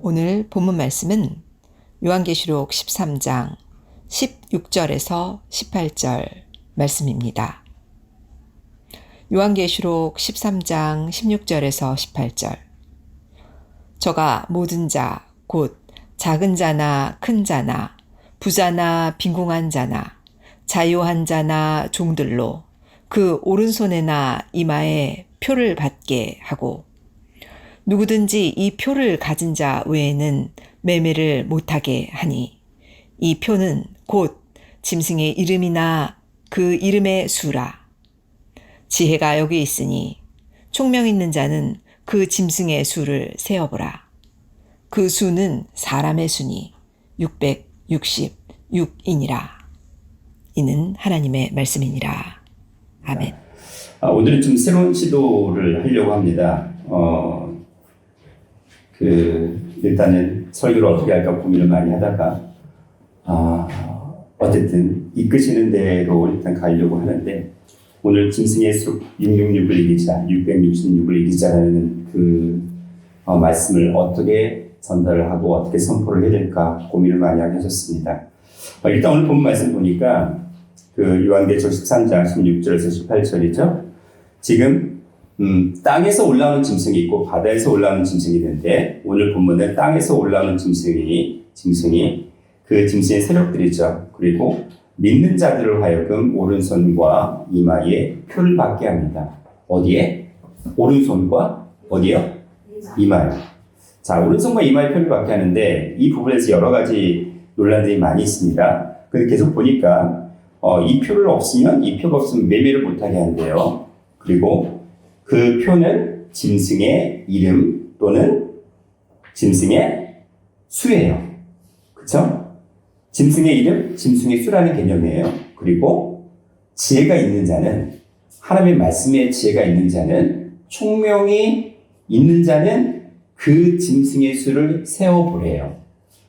오늘 본문 말씀은 요한계시록 13장 16절에서 18절 말씀입니다. 요한계시록 13장 16절에서 18절. 저가 모든 자, 곧 작은 자나 큰 자나 부자나 빈궁한 자나 자유한 자나 종들로 그 오른손에나 이마에 표를 받게 하고 누구든지 이 표를 가진 자 외에는 매매를 못하게 하니 이 표는 곧 짐승의 이름이나 그 이름의 수라. 지혜가 여기 있으니 총명 있는 자는 그 짐승의 수를 세어보라. 그 수는 사람의 수니 666이니라. 이는 하나님의 말씀이니라. 아멘. 오늘은 좀 새로운 시도를 하려고 합니다. 일단은 설교를 어떻게 할까 고민을 많이 하다가, 어쨌든 이끄시는 대로 일단 가려고 하는데, 오늘 짐승의 수 666을 이기자, 666을 이기자라는 말씀을 어떻게 전달을 하고 어떻게 선포를 해야 될까 고민을 많이 하게 하셨습니다. 일단 오늘 본 말씀 보니까 요한계시록 13장 16절에서 18절이죠. 지금 땅에서 올라오는 짐승이 있고 바다에서 올라오는 짐승이 있는데, 오늘 본문은 땅에서 올라오는 짐승이 그 짐승의 세력들이죠. 그리고 믿는 자들을 하여금 오른손과 이마에 표를 받게 합니다. 어디에? 오른손과 어디요? 이마에. 자, 오른손과 이마에 표를 받게 하는데, 이 부분에서 여러 가지 논란들이 많이 있습니다. 근데 계속 보니까 이 표가 없으면 매매를 못하게 한대요. 그리고 그 표는 짐승의 이름 또는 짐승의 수예요. 그쵸? 짐승의 이름, 짐승의 수라는 개념이에요. 그리고 지혜가 있는 자는, 하나님의 말씀에 지혜가 있는 자는, 총명이 있는 자는 그 짐승의 수를 세어보래요.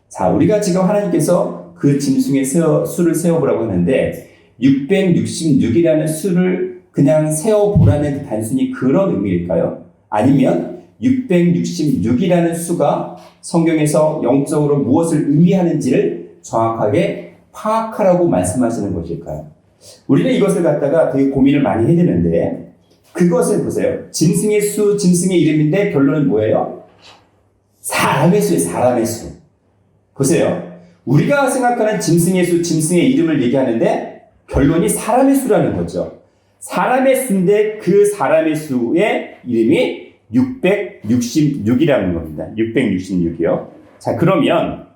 자, 우리가 지금 하나님께서 그 짐승의 수를 세어보라고 하는데, 666이라는 수를 그냥 세어보라는 단순히 그런 의미일까요? 아니면 666이라는 수가 성경에서 영적으로 무엇을 의미하는지를 정확하게 파악하라고 말씀하시는 것일까요? 우리는 이것을 갖다가 되게 고민을 많이 해야 되는데, 그것을 보세요. 짐승의 수, 짐승의 이름인데 결론은 뭐예요? 사람의 수예요, 사람의 수. 보세요. 우리가 생각하는 짐승의 수, 짐승의 이름을 얘기하는데 결론이 사람의 수라는 거죠. 사람의 수인데 그 사람의 수의 이름이 666이라는 겁니다. 666이요. 자, 그러면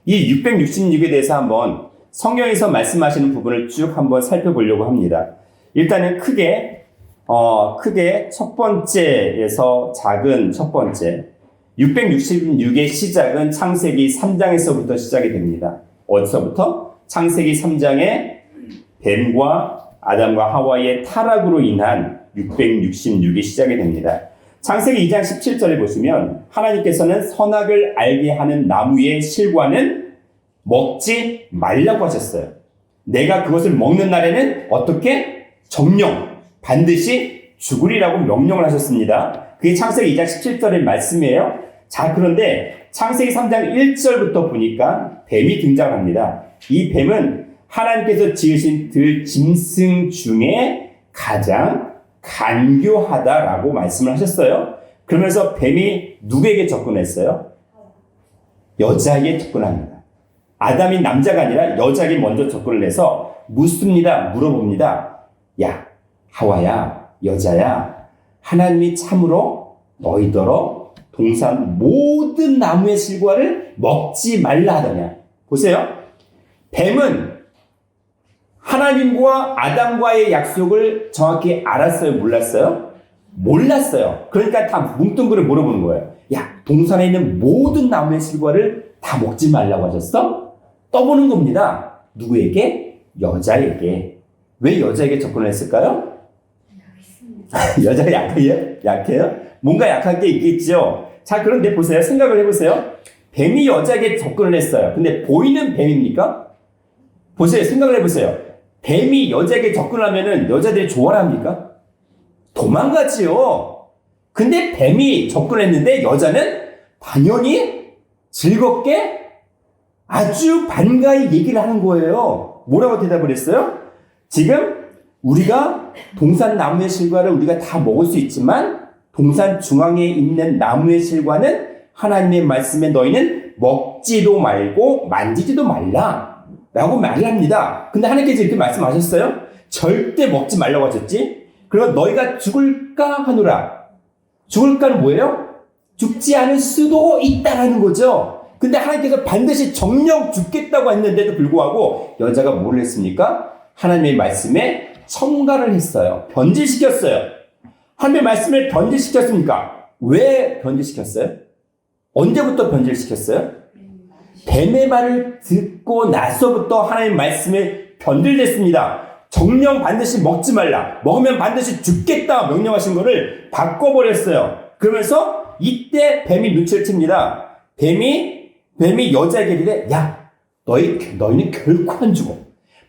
이 666에 대해서 한번 성경에서 말씀하시는 부분을 쭉 한번 살펴보려고 합니다. 일단은 크게 첫 번째에서 작은 첫 번째, 666의 시작은 창세기 3장에서부터 시작이 됩니다. 어디서부터? 창세기 3장에 뱀과 아담과 하와의 타락으로 인한 666이 시작이 됩니다. 창세기 2장 17절에 보시면 하나님께서는 선악을 알게 하는 나무의 실과는 먹지 말라고 하셨어요. 내가 그것을 먹는 날에는 어떻게? 정령, 반드시 죽으리라고 명령을 하셨습니다. 그게 창세기 2장 17절의 말씀이에요. 자, 그런데 창세기 3장 1절부터 보니까 뱀이 등장합니다. 이 뱀은 하나님께서 지으신 짐승 중에 가장 간교하다라고 말씀을 하셨어요. 그러면서 뱀이 누구에게 접근했어요? 여자에게 접근합니다. 아담이 남자가 아니라 여자에게 먼저 접근을 해서 물어봅니다. 야, 하와야, 여자야, 하나님이 참으로 너희더러 동산 모든 나무의 실과를 먹지 말라 하더냐. 보세요. 뱀은 하나님과 아담과의 약속을 정확히 알았어요? 몰랐어요? 몰랐어요. 그러니까 다 뭉뚱그려 물어보는 거예요. 야, 동산에 있는 모든 나무의 실과를 다 먹지 말라고 하셨어? 떠보는 겁니다. 누구에게? 여자에게. 왜 여자에게 접근을 했을까요? 여자가 약해요? 뭔가 약한 게 있겠죠? 자, 그런데 보세요. 생각을 해보세요. 뱀이 여자에게 접근을 했어요. 근데 보이는 뱀입니까? 보세요. 생각을 해보세요. 뱀이 여자에게 접근하면은 여자들이 좋아를 합니까? 도망가지요. 근데 뱀이 접근했는데 여자는 당연히 즐겁게 아주 반가이 얘기를 하는 거예요. 뭐라고 대답을 했어요? 지금 우리가 동산 나무의 실과를 우리가 다 먹을 수 있지만 동산 중앙에 있는 나무의 실과는 하나님의 말씀에 너희는 먹지도 말고 만지지도 말라 라고 말을 합니다. 근데 하나님께서 이렇게 말씀하셨어요? 절대 먹지 말라고 하셨지? 그리고 너희가 죽을까 하노라. 죽을까는 뭐예요? 죽지 않을 수도 있다라는 거죠. 근데 하나님께서 반드시 정령 죽겠다고 했는데도 불구하고 여자가 뭘 했습니까? 하나님의 말씀에 첨가를 했어요. 변질시켰어요. 하나님의 말씀을 변질시켰습니까? 왜 변질시켰어요? 언제부터 변질시켰어요? 뱀의 말을 듣고 나서부터 하나님의 말씀에 변질됐습니다. 정령 반드시 먹지 말라. 먹으면 반드시 죽겠다 명령하신 것을 바꿔버렸어요. 그러면서 이때 뱀이 눈치를 챕니다. 뱀이 여자에게 이래, 야, 너희는 결코 안 죽어.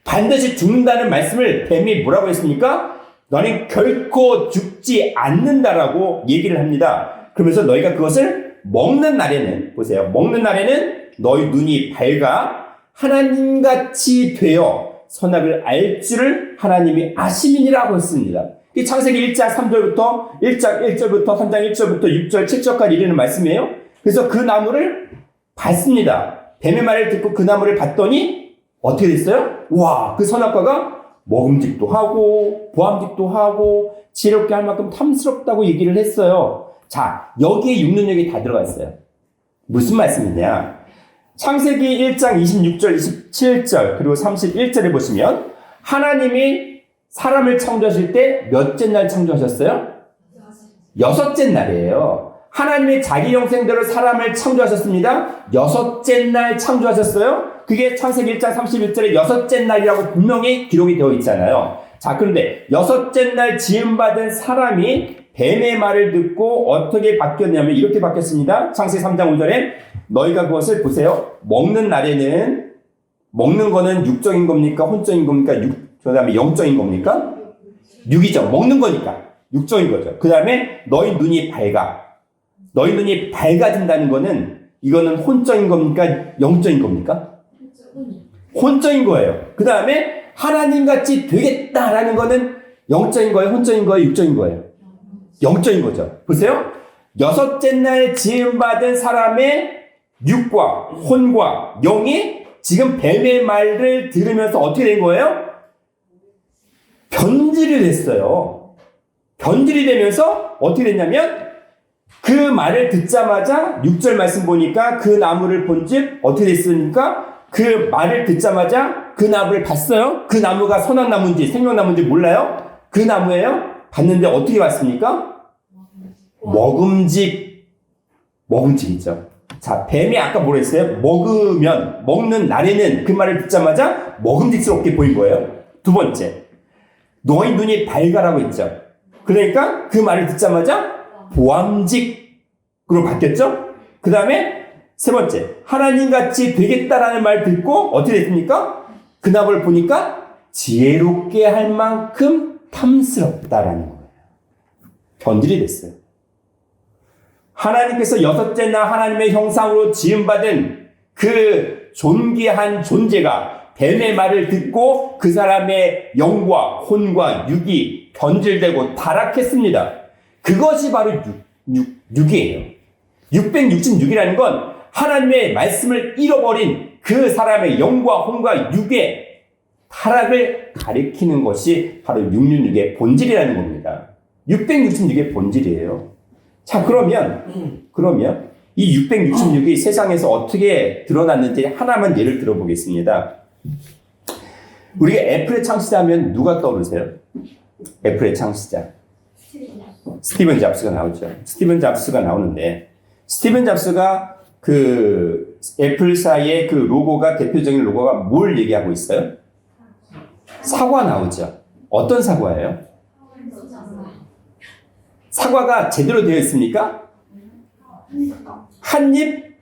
반드시 죽는다는 말씀을 뱀이 뭐라고 했습니까? 너는 결코 죽지 않는다라고 얘기를 합니다. 그러면서 너희가 그것을 먹는 날에는, 보세요. 먹는 날에는 너희 눈이 밝아 하나님같이 되어 선악을 알 줄을 하나님이 아심이니라고 했습니다. 이 창세기 1장 3절부터 1장 1절부터 3장 1절부터 6절 7절까지 이르는 말씀이에요. 그래서 그 나무를 봤습니다. 뱀의 말을 듣고 그 나무를 봤더니 어떻게 됐어요? 와, 그 선악과가 먹음직도 하고 보암직도 하고 지혜롭게 할 만큼 탐스럽다고 얘기를 했어요. 자, 여기에 육능력이 다 들어가 있어요. 무슨 말씀이냐? 창세기 1장 26절, 27절 그리고 31절에 보시면 하나님이 사람을 창조하실 때 몇째 날 창조하셨어요? 여섯째 날이에요. 하나님이 자기 형상대로 사람을 창조하셨습니다. 여섯째 날 창조하셨어요. 그게 창세기 1장 31절에 여섯째 날이라고 분명히 기록이 되어 있잖아요. 자, 그런데 여섯째 날 지음받은 사람이 뱀의 말을 듣고 어떻게 바뀌었냐면 이렇게 바뀌었습니다. 창세기 3장 5절에 너희가 그것을 보세요. 먹는 날에는 먹는 거는 육적인 겁니까? 혼적인 겁니까? 그 다음에 영적인 겁니까? 육이죠. 먹는 거니까 육적인 거죠. 그 다음에 너희 눈이 밝아. 너희 눈이 밝아진다는 거는 이거는 혼적인 겁니까? 영적인 겁니까? 혼적인 거예요. 그 다음에 하나님같이 되겠다라는 거는 영적인 거예요? 혼적인 거예요? 육적인 거예요? 영적인 거죠. 보세요. 여섯째 날 지음받은 사람의 육과 혼과 영이 지금 뱀의 말을 들으면서 어떻게 된 거예요? 변질이 됐어요. 변질이 되면서 어떻게 됐냐면 그 말을 듣자마자 6절 말씀 보니까 그 나무를 본즉 어떻게 됐습니까? 그 말을 듣자마자 그 나무를 봤어요. 그 나무가 선악나무인지 생명나무인지 몰라요. 그 나무예요. 봤는데 어떻게 봤습니까? 먹음직이죠. 자, 뱀이 아까 뭐라 했어요? 먹는 날에는 그 말을 듣자마자 먹음직스럽게 보인 거예요. 두 번째, 너희 눈이 밝아라고 했죠. 그러니까 그 말을 듣자마자 보암직으로 바뀌었죠. 그 다음에 세 번째, 하나님같이 되겠다라는 말 듣고 어떻게 됐습니까? 그 나무를 보니까 지혜롭게 할 만큼 탐스럽다라는 거예요. 변질이 됐어요. 하나님께서 여섯째 날 하나님의 형상으로 지음받은 그 존귀한 존재가 뱀의 말을 듣고 그 사람의 영과 혼과 육이 변질되고 타락했습니다. 그것이 바로 육이에요. 666이라는 건 하나님의 말씀을 잃어버린 그 사람의 영과 혼과 육의 타락을 가리키는 것이 바로 666의 본질이라는 겁니다. 666의 본질이에요. 자, 그러면 이 666이 세상에서 어떻게 드러났는지 하나만 예를 들어보겠습니다. 우리가 애플의 창시자 하면 누가 떠오르세요? 애플의 창시자. 스티븐 잡스가 나오죠. 스티븐 잡스가 나오는데, 스티븐 잡스가 그 애플사의 그 로고가, 대표적인 로고가 뭘 얘기하고 있어요? 사과 나오죠. 어떤 사과예요? 사과가 제대로 되어 있습니까? 한 입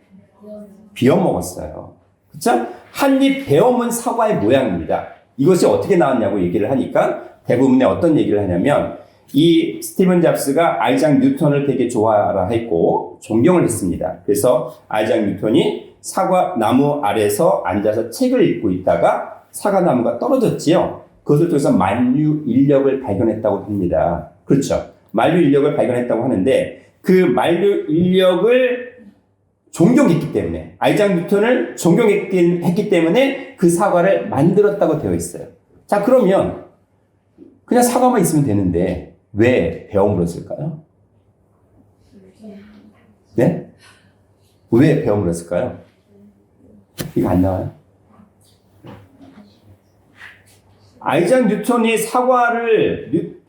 비워 먹었어요. 그렇죠? 한 입 베어먹은 사과의 모양입니다. 이것이 어떻게 나왔냐고 얘기를 하니까 대부분의 어떤 얘기를 하냐면 이 스티븐 잡스가 아이작 뉴턴을 되게 좋아라 했고 존경을 했습니다. 그래서 아이작 뉴턴이 사과 나무 아래서 앉아서 책을 읽고 있다가 사과나무가 떨어졌지요. 그것을 통해서 만유 인력을 발견했다고 합니다. 그렇죠. 만유 인력을 발견했다고 하는데 그 만유 인력을 존경했기 때문에 아이작 뉴턴을 존경했기 때문에 그 사과를 만들었다고 되어 있어요. 자, 그러면 그냥 사과만 있으면 되는데 왜 배워 물었을까요? 네? 왜 배워 물었을까요? 이거 안 나와요? 아이작 뉴턴이 사과를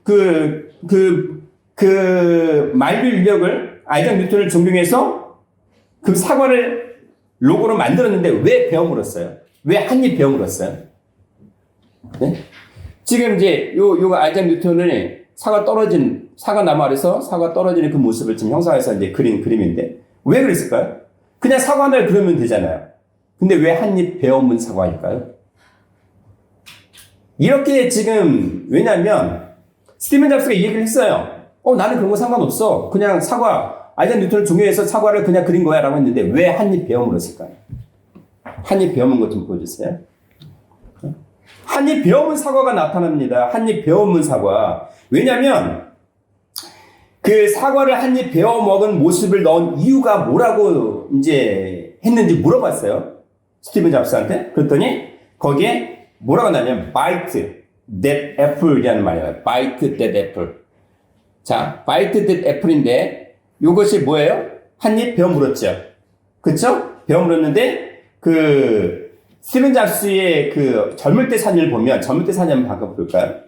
만유 인력을 아이작 뉴턴을 존경해서 그 사과를 로고로 만들었는데 왜 배워 물었어요? 왜 한 입 배워 물었어요? 네? 지금 이제 요 아이작 뉴턴을 사과 나무 아래서 사과 떨어지는 그 모습을 지금 형상해서 이제 그린 그림인데 왜 그랬을까요? 그냥 사과 하나를 그리면 되잖아요. 근데 왜 한 입 베어 문 사과일까요? 이렇게 지금 왜냐면 스티븐 잡스가 이 얘기를 했어요. 나는 그런 거 상관없어. 그냥 아이작 뉴턴을 존경해서 사과를 그냥 그린 거야 라고 했는데 왜 한 입 베어 물었을까요? 한 입 베어 문 것 좀 보여주세요. 한 입 베어 문 사과가 나타납니다. 한 입 베어 문 사과. 왜냐면 그 사과를 한 입 베어 먹은 모습을 넣은 이유가 뭐라고 이제 했는지 물어봤어요. 스티븐 잡스한테. 그랬더니 거기에 뭐라고 나냐면 bite that apple이라는 말이에요. bite that apple. 자, bite that apple인데 이것이 뭐예요? 한 입 베어 물었죠. 그쵸? 베어 물었는데 스티븐 잡스의 젊을 때 사진을 보면 젊을 때 사진 한번 바꿔 볼까요?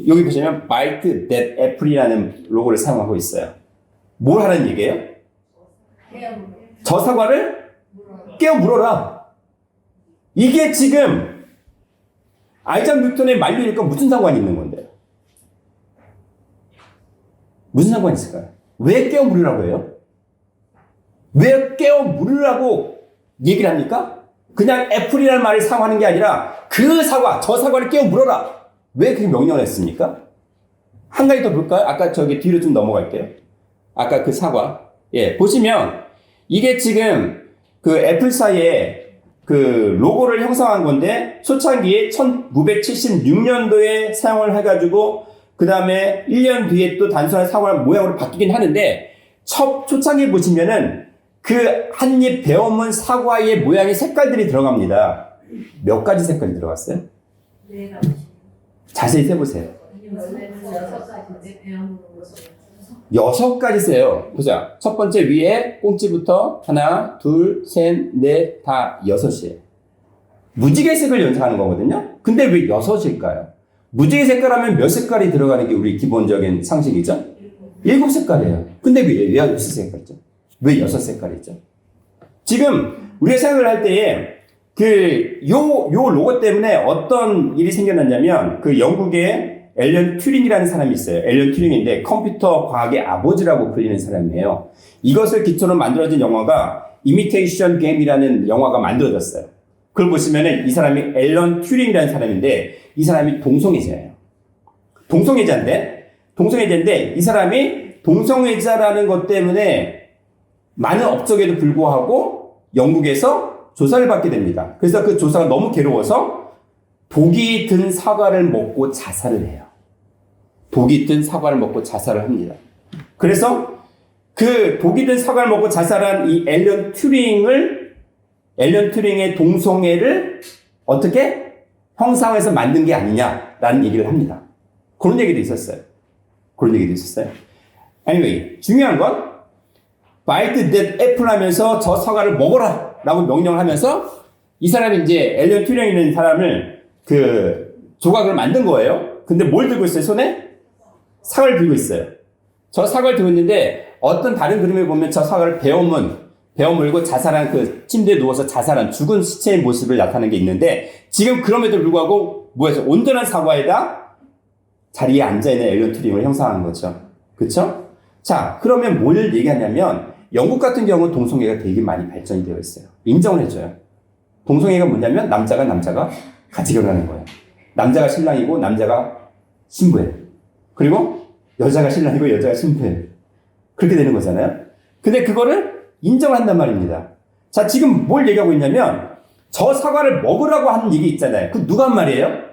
여기 보시면 bite that apple이라는 로고를 사용하고 있어요. 뭘 하는 얘기예요? 저 사과를 깨어 물어라. 이게 지금 아이작 뉴턴의 만류일과 무슨 상관이 있는 건데요? 무슨 상관이 있을까요? 왜 깨어 물으라고 해요? 왜 깨어 물으라고 얘기를 합니까? 그냥 애플이라는 말을 사용하는 게 아니라 저 사과를 깨어 물어라. 왜 그렇게 명령을 했습니까? 한 가지 더 볼까요? 아까 저기 뒤로 좀 넘어갈게요. 아까 그 사과. 예, 보시면 이게 지금 애플사의 로고를 형성한 건데 초창기에 1976년도에 사용을 해가지고 그 다음에 1년 뒤에 또 단순한 사과 모양으로 바뀌긴 하는데 초창기에 보시면은 한 입 베어문 사과의 모양의 색깔들이 들어갑니다. 몇 가지 색깔이 들어갔어요? 네 가지. 자세히 세보세요. 6가지 세요. 보자. 첫 번째 위에 꽁지부터 하나, 둘, 셋, 넷, 다 6이에요. 무지개 색을 연상하는 거거든요. 근데 왜 6일까요? 무지개 색깔 하면 몇 색깔이 들어가는 게 우리 기본적인 상식이죠? 7색깔이에요. 근데 왜 6색깔이죠? 왜 6색깔이죠? 지금 우리가 생각을 할 때에 요 로고 때문에 어떤 일이 생겨났냐면 영국의 앨런 튜링이라는 사람이 있어요. 앨런 튜링인데 컴퓨터 과학의 아버지라고 불리는 사람이에요. 이것을 기초로 만들어진 영화가 이미테이션 게임이라는 영화가 만들어졌어요. 그걸 보시면은 이 사람이 앨런 튜링이라는 사람인데 이 사람이 동성애자예요. 동성애자인데 이 사람이 동성애자라는 것 때문에 많은 업적에도 불구하고 영국에서 조사를 받게 됩니다. 그래서 그 조사가 너무 괴로워서 독이 든 사과를 먹고 자살을 해요. 독이 든 사과를 먹고 자살을 합니다. 그래서 독이 든 사과를 먹고 자살한 이 앨런 튜링의 동성애를 어떻게 형상화해서 만든 게 아니냐라는 얘기를 합니다. 그런 얘기도 있었어요. Anyway, 중요한 건 bite that apple 하면서 저 사과를 먹어라 라고 명령을 하면서 이 사람이 이제 앨런 튜링이라는 사람을 조각을 만든 거예요. 근데 뭘 들고 있어요? 손에? 사과를 들고 있어요. 저 사과를 들고 있는데 어떤 다른 그림을 보면 저 사과를 베어 물고 자살한 침대에 누워서 자살한 죽은 시체의 모습을 나타내는 게 있는데 지금 그럼에도 불구하고 온전한 사과에다 자리에 앉아있는 앨런 튜링을 형상한 거죠. 그쵸? 자, 그러면 뭘 얘기하냐면 영국 같은 경우는 동성애가 되게 많이 발전이 되어 있어요. 인정을 해줘요. 동성애가 뭐냐면 남자가 같이 결혼하는 거예요. 남자가 신랑이고 남자가 신부예요. 그리고 여자가 신랑이고 여자가 신부예요. 그렇게 되는 거잖아요. 근데 그거를 인정을 한단 말입니다. 자, 지금 뭘 얘기하고 있냐면 저 사과를 먹으라고 하는 얘기 있잖아요. 그 누가 한 말이에요?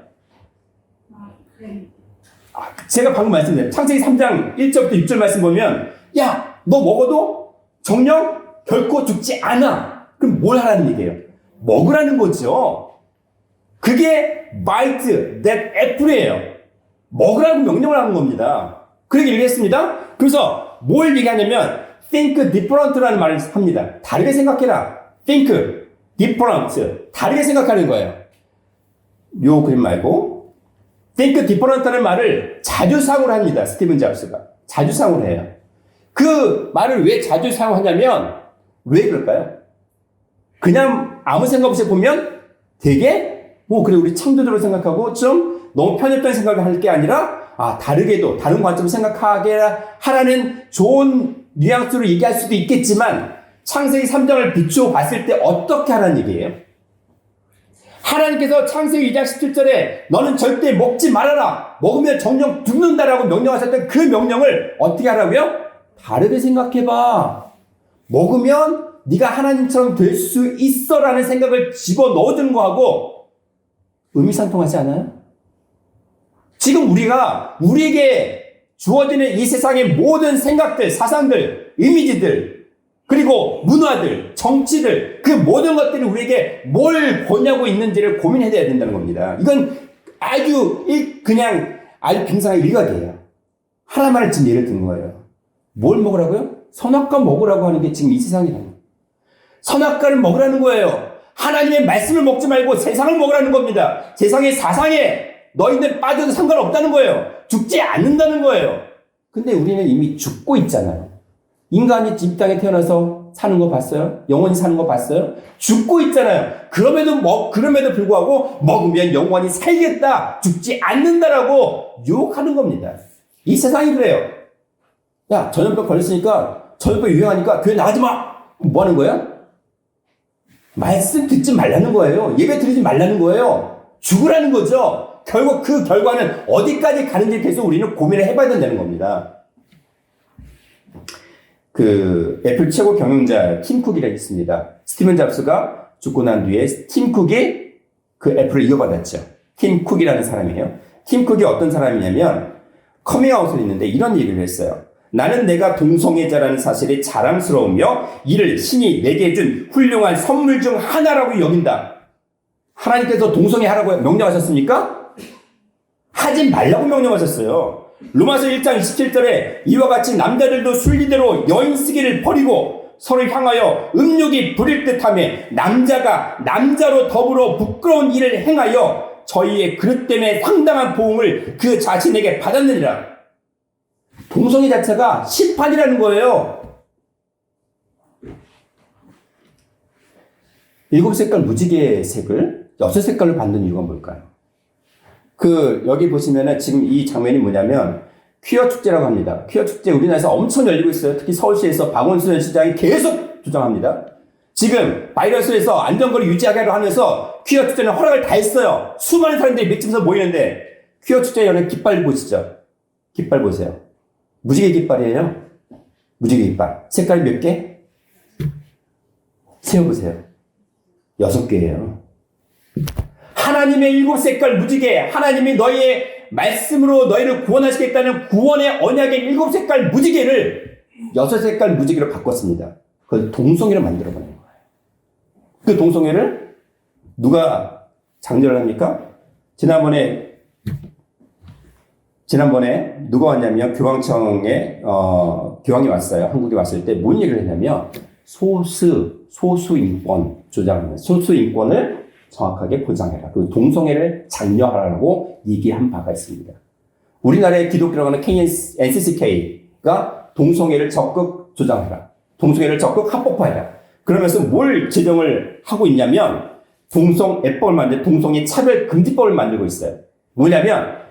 제가 방금 말씀드렸어요. 창세기 3장 1절부터 6절 말씀 보면 야, 너 먹어도 정령 결코 죽지 않아. 그럼 뭘 하라는 얘기예요? 먹으라는 거죠. 그게 bite that apple이에요. 먹으라고 명령을 하는 겁니다. 그렇게 얘기했습니다. 그래서 뭘 얘기하냐면 think different라는 말을 합니다. 다르게 생각해라. think different. 다르게 생각하는 거예요. 요 그림 말고 think different라는 말을 자주 사용을 합니다. 스티븐 잡스가. 자주 사용을 해요. 그 말을 왜 자주 사용하냐면 왜 그럴까요? 그냥 아무 생각 없이 보면 되게 그래 우리 창조적으로 생각하고 좀 너무 편협된 생각을 할 게 아니라 다르게도 다른 관점을 생각하게 하라는 좋은 뉘앙스로 얘기할 수도 있겠지만 창세기 3장을 비추어 봤을 때 어떻게 하라는 얘기예요? 하나님께서 창세기 2장 17절에 너는 절대 먹지 말아라. 먹으면 정령 죽는다라고 명령하셨던 그 명령을 어떻게 하라고요? 다르게 생각해봐. 먹으면 네가 하나님처럼 될 수 있어라는 생각을 집어넣어주는 거하고 의미상통하지 않아요? 지금 우리에게 주어지는 이 세상의 모든 생각들, 사상들, 이미지들, 그리고 문화들, 정치들, 그 모든 것들이 우리에게 뭘 권하고 있는지를 고민해야 된다는 겁니다. 이건 그냥 아주 빙상의 일각이에요. 하나만을 지금 예를 든 거예요. 뭘 먹으라고요? 선악과 먹으라고 하는 게 지금 이 세상이라는 거예요. 선악과를 먹으라는 거예요. 하나님의 말씀을 먹지 말고 세상을 먹으라는 겁니다. 세상의 사상에 너희들 빠져도 상관없다는 거예요. 죽지 않는다는 거예요. 근데 우리는 이미 죽고 있잖아요. 인간이 이 땅에 태어나서 사는 거 봤어요? 영원히 사는 거 봤어요? 죽고 있잖아요. 그럼에도 불구하고 먹으면 영원히 살겠다, 죽지 않는다라고 유혹하는 겁니다. 이 세상이 그래요. 야, 전염병 걸렸으니까, 전염병 유행하니까 교회 나가지 마! 뭐 하는 거야? 말씀 듣지 말라는 거예요. 예배 드리지 말라는 거예요. 죽으라는 거죠. 결국 그 결과는 어디까지 가는지 계속 우리는 고민을 해봐야 된다는 겁니다. 애플 최고 경영자 팀 쿡이라 있습니다. 스티븐 잡스가 죽고 난 뒤에 팀 쿡이 그 애플을 이어받았죠. 팀 쿡이라는 사람이에요. 팀 쿡이 어떤 사람이냐면 커밍아웃을 했는데 이런 얘기를 했어요. 나는 내가 동성애자라는 사실이 자랑스러우며 이를 신이 내게 해준 훌륭한 선물 중 하나라고 여긴다. 하나님께서 동성애하라고 명령하셨습니까? 하지 말라고 명령하셨어요. 로마서 1장 27절에 이와 같이 남자들도 순리대로 여인 쓰기를 버리고 서로 향하여 음욕이 부릴 듯하며 남자가 남자로 더불어 부끄러운 일을 행하여 저희의 그릇 때문에 상당한 보응을 그 자신에게 받았느니라. 동성애 자체가 심판이라는 거예요. 7색깔 무지개 색을 6색깔로 받는 이유가 뭘까요? 여기 보시면은 지금 이 장면이 뭐냐면 퀴어 축제라고 합니다. 퀴어 축제 우리나라에서 엄청 열리고 있어요. 특히 서울시에서 박원순 시장이 계속 주장합니다. 지금 바이러스에서 안전거리 유지하기로 하면서 퀴어 축제는 허락을 다 했어요. 수많은 사람들이 맺히면서 모이는데 퀴어 축제 열린 깃발 보시죠. 깃발 보세요. 무지개 깃발이에요. 무지개 깃발. 색깔 몇 개? 세어보세요. 6개예요. 하나님의 7색깔 무지개, 하나님이 너희의 말씀으로 너희를 구원하시겠다는 구원의 언약의 7색깔 무지개를 6색깔 무지개로 바꿨습니다. 그걸 동성애로 만들어버린 거예요. 그 동성애를 누가 장려를 합니까? 지난번에 누가 왔냐면 교황청에 교황이 왔어요. 한국에 왔을 때 뭔 얘기를 했냐면 소수 인권 조장합니다. 소수 인권을 정확하게 보장해라. 그리고 동성애를 장려하라고 얘기한 바가 있습니다. 우리나라의 기독교라고 하는 NCCK가 동성애를 적극 조장해라. 동성애를 적극 합법화해라. 그러면서 뭘 제정을 하고 있냐면 동성애 차별 금지법을 만들고 있어요. 뭐냐면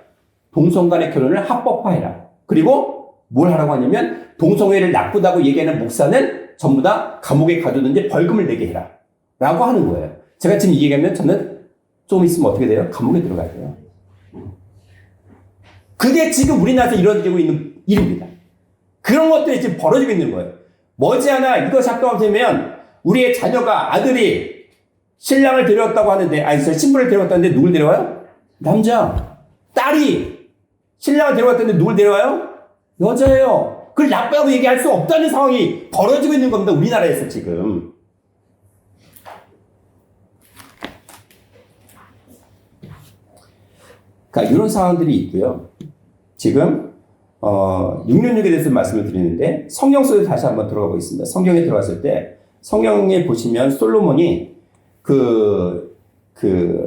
동성 간의 결혼을 합법화해라. 그리고 뭘 하라고 하냐면 동성애를 나쁘다고 얘기하는 목사는 전부 다 감옥에 가두든지 벌금을 내게 해라. 라고 하는 거예요. 제가 지금 이 얘기하면 저는 조금 있으면 어떻게 돼요? 감옥에 들어가야 돼요. 그게 지금 우리나라에서 이루어지고 있는 일입니다. 그런 것들이 지금 벌어지고 있는 거예요. 머지않아 이거 작동하면 우리의 자녀가 아들이 신랑을 데려왔다고 하는데, 신부를 데려왔다는데 누굴 데려와요? 남자. 딸이 신랑을 데려왔다는데 누굴 데려와요? 여자예요. 그걸 나쁘다고 얘기할 수 없다는 상황이 벌어지고 있는 겁니다. 우리나라에서 지금. 그러니까 이런 상황들이 있고요. 지금 666에 대해서 말씀을 드리는데 성경 속에 다시 한번 들어가 보겠습니다. 성경에 들어갔을 때 성경에 보시면 솔로몬이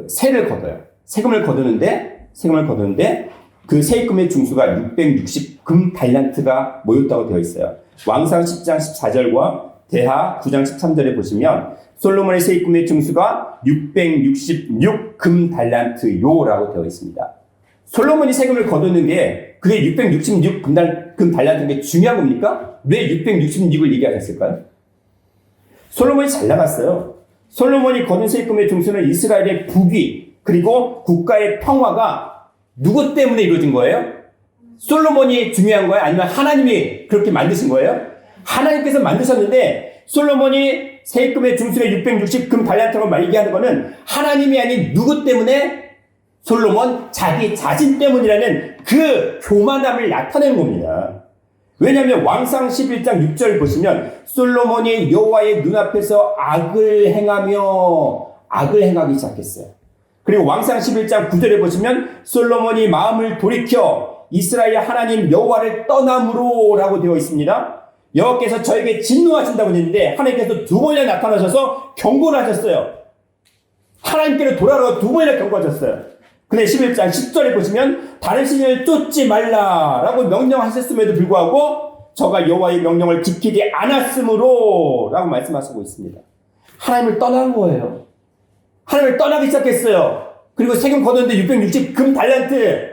세를 거둬요. 세금을 거두는데 그 세금의 중수가 660금 달란트가 모였다고 되어 있어요. 왕상 10장 14절과 대하 9장 13절에 보시면 솔로몬의 세금의 중수가 666금 달란트요라고 되어 있습니다. 솔로몬이 세금을 거두는 게 그게 666금 달란트인 게 중요한 겁니까? 왜 666을 얘기하셨을까요? 솔로몬이 잘 나갔어요. 솔로몬이 거둔 세금의 중수는 이스라엘의 부귀 그리고 국가의 평화가 누구 때문에 이루어진 거예요? 솔로몬이 중요한 거예요? 아니면 하나님이 그렇게 만드신 거예요? 하나님께서 만드셨는데 솔로몬이 세금의 중수의 660금 달란트라고 말하는 거는 하나님이 아닌 누구 때문에? 솔로몬 자기 자신 때문이라는 그 교만함을 나타내는 겁니다. 왜냐하면 왕상 11장 6절 보시면 솔로몬이 여호와의 눈앞에서 악을 행하기 시작했어요. 그리고 왕상 11장 9절에 보시면 솔로몬이 마음을 돌이켜 이스라엘 하나님 여호와를 떠남으로 라고 되어 있습니다. 여호와께서 저에게 진노하신다고 했는데 하나님께서 두 번이나 나타나셔서 경고를 하셨어요. 하나님께로 돌아오라고 두 번이나 경고하셨어요. 근데 11장 10절에 보시면 다른 신을 쫓지 말라라고 명령하셨음에도 불구하고 저가 여호와의 명령을 지키지 않았으므로 라고 말씀하시고 있습니다. 하나님을 떠난 거예요. 하나님을 떠나기 시작했어요. 그리고 세금 거뒀는데 660금 달란트.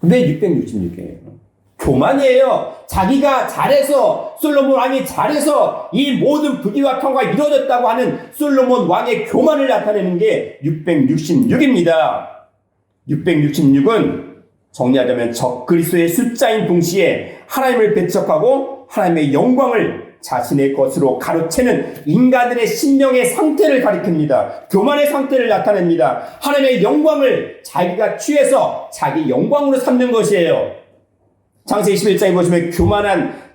왜 666이에요? 교만이에요. 자기가 잘해서 솔로몬 왕이 잘해서 이 모든 부귀와 평화가 이루어졌다고 하는 솔로몬 왕의 교만을 나타내는 게 666입니다. 666은 정리하자면 적그리스도의 숫자인 동시에 하나님을 배척하고 하나님의 영광을 자신의 것으로 가로채는 인간들의 심령의 상태를 가리킵니다. 교만의 상태를 나타냅니다. 하나님의 영광을 자기가 취해서 자기 영광으로 삼는 것이에요. 창세기 11장에 보시면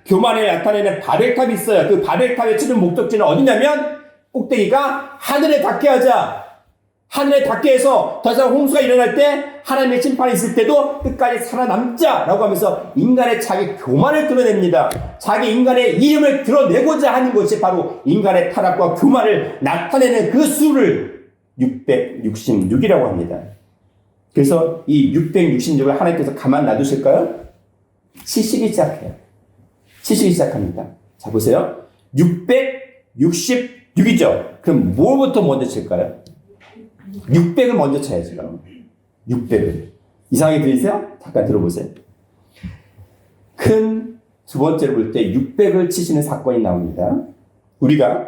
교만을 나타내는 바벨탑이 있어요. 그 바벨탑의 최종 목적지는 어디냐면 꼭대기가 하늘에 닿게 하자. 하늘에 닿게 해서 더 이상 홍수가 일어날 때 하나님의 심판이 있을 때도 끝까지 살아남자라고 하면서 인간의 자기 교만을 드러냅니다. 자기 인간의 이름을 드러내고자 하는 것이 바로 인간의 타락과 교만을 나타내는 그 수를 666이라고 합니다. 그래서 이 666을 하나님께서 가만 놔두실까요? 치시기 시작해요. 치시기 시작합니다. 자, 보세요. 666이죠. 그럼 뭐부터 먼저 칠까요? 600을 먼저 쳐야지, 그럼. 600을. 이상하게 들리세요? 잠깐 들어보세요. 큰 두 번째로 볼 때 600을 치시는 사건이 나옵니다. 우리가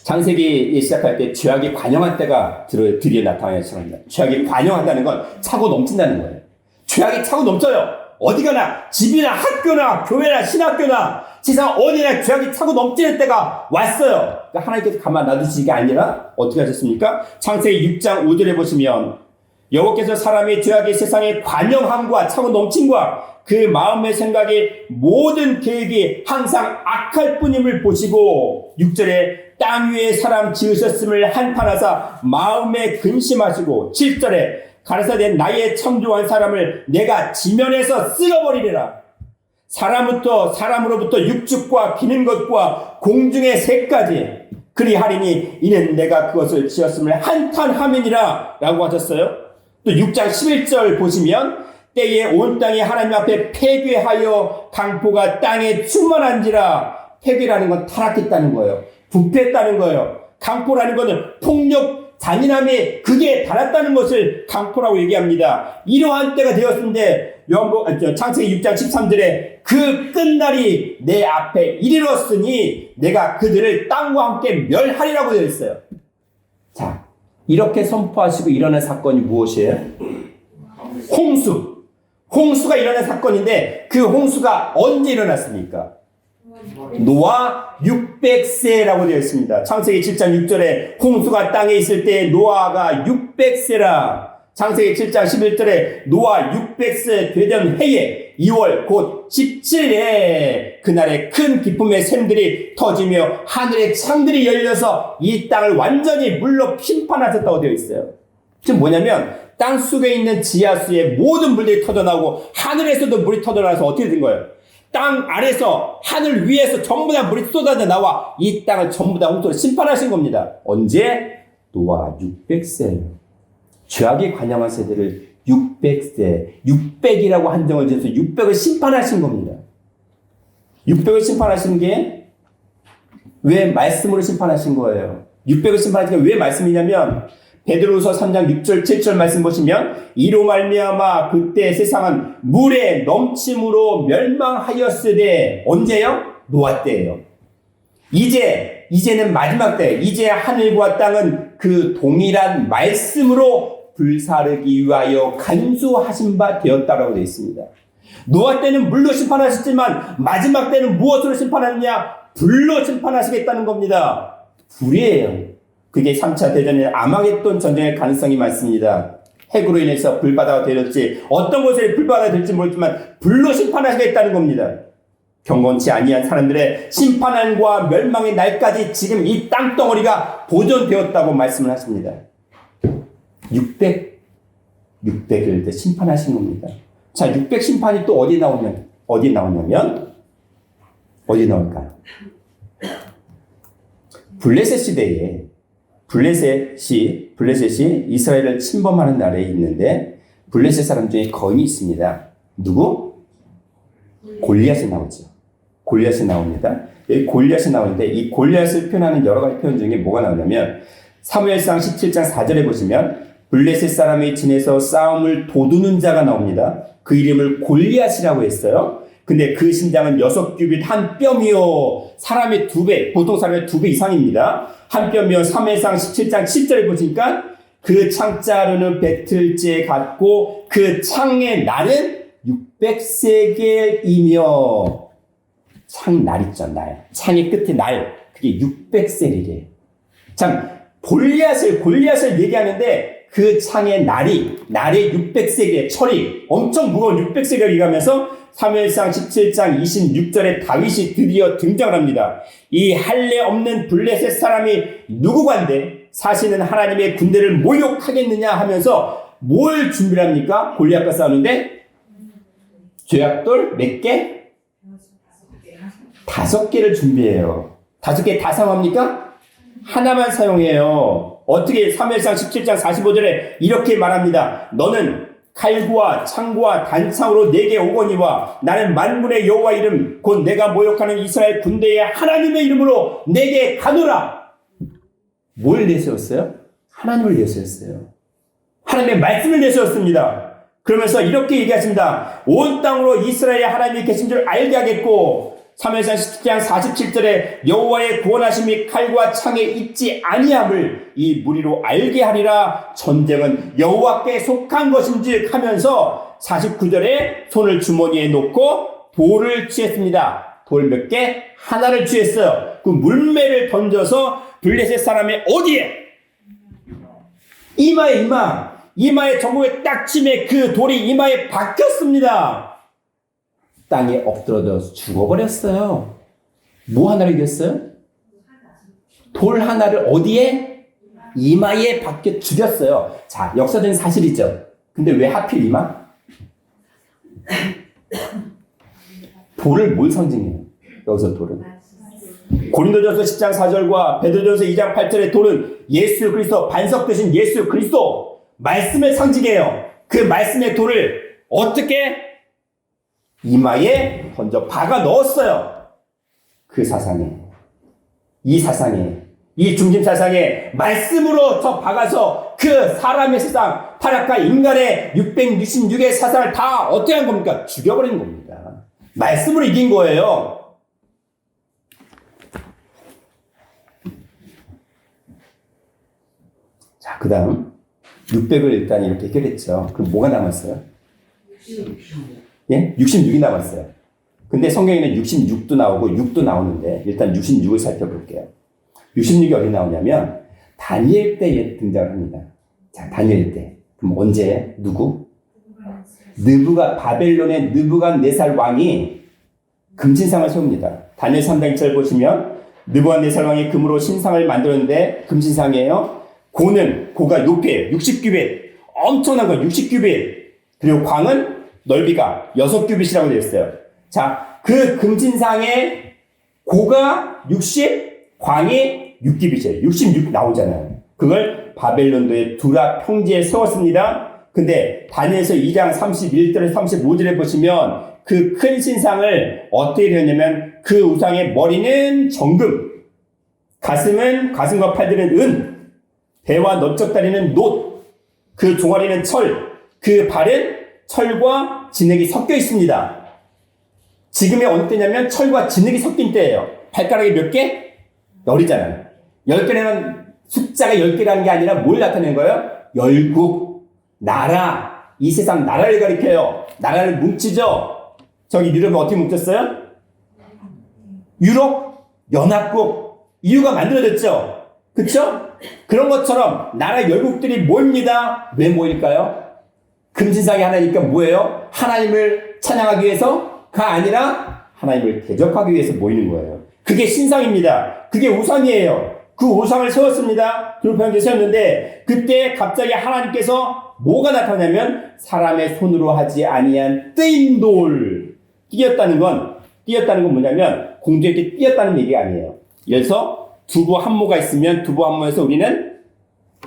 창세기 시작할 때 죄악이 관영한 때가 드디어 나타나기 시작합니다. 죄악이 관영한다는 건 차고 넘친다는 거예요. 죄악이 차고 넘쳐요. 어디 가나 집이나 학교나 교회나 신학교나 세상 어디나 죄악이 차고 넘치는 때가 왔어요. 그러니까 하나님께서 가만 놔두시는 게 아니라 어떻게 하셨습니까? 창세기 6장 5절에 보시면 여호와께서 사람의 죄악이 세상에 관영함과 차고 넘침과 그 마음의 생각이 모든 계획이 항상 악할 뿐임을 보시고 6절에 땅 위에 사람 지으셨음을 한탄하사 마음에 근심하시고 7절에 가라사대 나의 창조한 사람을 내가 지면에서 쓸어버리리라. 사람으로부터 육축과 기는 것과 공중의 새까지 그리하리니 이는 내가 그것을 지었음을 한탄함이니라 라고 하셨어요. 또 6장 11절 보시면 때에 온 땅이 하나님 앞에 폐괴하여 강포가 땅에 충만한지라. 폐괴라는 건 타락했다는 거예요. 부패했다는 거예요. 강포라는 것은 폭력 잔인함이 극에 달았다는 것을 강포라고 얘기합니다. 이러한 때가 되었는데 창세기 6장 13절에 그 끝날이 내 앞에 이르렀으니 내가 그들을 땅과 함께 멸하리라고 되어 있어요. 자, 이렇게 선포하시고 일어난 사건이 무엇이에요? 홍수. 홍수가 일어난 사건인데 그 홍수가 언제 일어났습니까? 노아 600세라고 되어 있습니다. 창세기 7장 6절에 홍수가 땅에 있을 때 노아가 600세라. 창세기 7장 11절에 노아 600세 되던 해에 2월 곧 17일에 그날에 큰 기쁨의 샘들이 터지며 하늘의 창들이 열려서 이 땅을 완전히 물로 심판하셨다고 되어 있어요. 지금 뭐냐면 땅 속에 있는 지하수의 모든 물들이 터져나오고 하늘에서도 물이 터져나와서 어떻게 된 거예요? 땅 아래서 하늘 위에서 전부 다 물이 쏟아져 나와 이 땅을 전부 다 홍수로 심판하신 겁니다. 언제? 노아 600세예요. 죄악에 관영한 세대를 600세, 600이라고 한정을 지어서 600을 심판하신 겁니다. 600을 심판하신 게 왜 말씀으로 심판하신 거예요? 600을 심판하신 게 왜 말씀이냐면 베드로후서 3장 6절 7절 말씀 보시면 이로 말미암아 그때 세상은 물의 넘침으로 멸망하였으되 언제요? 노아 때예요. 이제는 마지막 때, 이제 하늘과 땅은 그 동일한 말씀으로 불사르기 위하여 간수하신 바 되었다라고 되어 있습니다. 노아 때는 물로 심판하셨지만 마지막 때는 무엇으로 심판하느냐? 불로 심판하시겠다는 겁니다. 불이에요. 그게 3차 대전의 아마겟돈 전쟁의 가능성이 많습니다. 핵으로 인해서 불바다가 되었지 어떤 곳에 불바다가 될지 모르지만 불로 심판하시겠다는 겁니다. 경건치 아니한 사람들의 심판과 멸망의 날까지 지금 이 땅덩어리가 보존되었다고 말씀을 하십니다. 600을 심판하신 겁니다. 자, 600 심판이 또 어디 나오냐면 어디 나올까요? 블레셋 시대에 블레셋이 이스라엘을 침범하는 나라에 있는데 블레셋 사람 중에 거인이 있습니다. 누구? 골리앗이 나오죠. 골리앗이 나옵니다. 여기 골리앗이 나오는데 이 골리앗을 표현하는 여러 가지 표현 중에 뭐가 나오냐면 사무엘상 17장 4절에 보시면 블레셋 사람의 진에서 싸움을 도두는 자가 나옵니다. 그 이름을 골리앗이라고 했어요. 근데 그 신장은 6규빗 한 뼘이요. 사람의 2배, 보통 사람의 2배 이상입니다. 한 뼘이요. 사무엘상 17장 7절에 보시니까 그 창자루는 배틀째 같고 그 창의 날은 600세겔이며 창 날 있죠, 날. 창의 끝에 날. 그게 600세겔이에요. 참, 골리앗을 얘기하는데 그 창의 날이 600세겔, 철이 엄청 무거운 600세겔을 얘기하면서 사무엘상 17장 26절에 다윗이 드디어 등장을 합니다. 이 할례 없는 블레셋 사람이 누구간데 사실은 하나님의 군대를 모욕하겠느냐 하면서 뭘 준비를 합니까? 골리앗과 싸우는데 죄악돌 몇 개? 5개를 준비해요. 5개 다 사용합니까? 하나만 사용해요. 어떻게 사무엘상 17장 45절에 이렇게 말합니다. 너는 칼과 창과 단창으로 내게 오거니와 나는 만군의 여호와 이름 곧 내가 모욕하는 이스라엘 군대의 하나님의 이름으로 내게 가노라. 뭘 내세웠어요? 하나님을 내세웠어요. 하나님의 말씀을 내세웠습니다. 그러면서 이렇게 얘기하십니다. 온 땅으로 이스라엘의 하나님이 계신 줄 알게 하겠고 사무엘상 17장 47절에 여호와의 구원하심이 칼과 창에 있지 아니함을 이 무리로 알게 하리라. 전쟁은 여호와께 속한 것인즉 하면서 49절에 손을 주머니에 놓고 돌을 취했습니다. 돌 몇 개? 하나를 취했어요. 그 물매를 던져서 블레셋 사람의 어디에? 이마에 정국에 딱 치매 그 돌이 이마에 박혔습니다. 땅에 엎드러져서 죽어버렸어요. 뭐 하나를 이겼어요? 돌 하나를 어디에? 이마에 박혀 죽였어요. 자, 역사적인 사실이죠. 근데 왜 하필 이마? 돌을 뭘 상징해요? 여기서 돌은. 고린도전서 10장 4절과 베드로전서 2장 8절의 돌은 예수 그리스도 반석 되신 예수 그리스도 말씀을 상징해요. 그 말씀의 돌을 어떻게? 이마에 던져 박아 넣었어요. 그 사상에, 이 중심 사상에 말씀으로 저 박아서 그 사람의 세상, 타락과 인간의 666의 사상을 다 어떻게 한 겁니까? 죽여버린 겁니다. 말씀으로 이긴 거예요. 자, 그 다음 600을 일단 이렇게 해결했죠. 그럼 뭐가 남았어요? 예? 66이 남았어요. 근데 성경에는 66도 나오고 6도 나오는데 일단 66을 살펴볼게요. 66이 어디 나오냐면 다니엘 때에 등장을 합니다. 자, 다니엘 때. 그럼 언제? 누구? 바벨론의 느부갓네살 왕이 금신상을 세웁니다. 다니엘 3장 1절 보시면 느부갓네살 왕이 금으로 신상을 만들었는데 금신상이에요. 고가 높이에요. 60규빗. 엄청난 거 60규빗. 그리고 광은 넓이가 6규빗이라고 되어 있어요. 자, 그 금신상의 고가 60, 광이 6규빗이에요. 66 나오잖아요. 그걸 바벨론도의 두라 평지에 세웠습니다. 근데 다니엘서 2장 31절에서 35절에 보시면 그 큰 신상을 어떻게 되었냐면 그 우상의 머리는 정금, 가슴과 팔들은 은, 배와 넓적다리는 놋, 그 종아리는 철, 그 발은 철과 진흙이 섞여 있습니다. 지금의 어느 때냐면 철과 진흙이 섞인 때예요. 발가락이 몇 개? 10이잖아요. 10개는 숫자가 10개라는 게 아니라 뭘 나타내는 거예요? 열국, 나라, 이 세상 나라를 가리켜요. 나라를 뭉치죠. 저기 유럽은 어떻게 뭉쳤어요? 유럽 연합국 이유가 만들어졌죠. 그쵸? 그런 것처럼 나라 열국들이 모입니다. 왜 모일까요? 금신상이 하나니까 뭐예요? 하나님을 찬양하기 위해서가 아니라 하나님을 대적하기 위해서 모이는 거예요. 그게 신상입니다. 그게 우상이에요. 그 우상을 세웠습니다. 두루평지에 세웠는데 그때 갑자기 하나님께서 뭐가 나타나냐면 사람의 손으로 하지 아니한 뜨인 돌. 띄었다는 건 뭐냐면 공중에 이렇게 띄었다는 얘기가 아니에요. 그래서 두부 한모가 있으면 두부 한모에서 우리는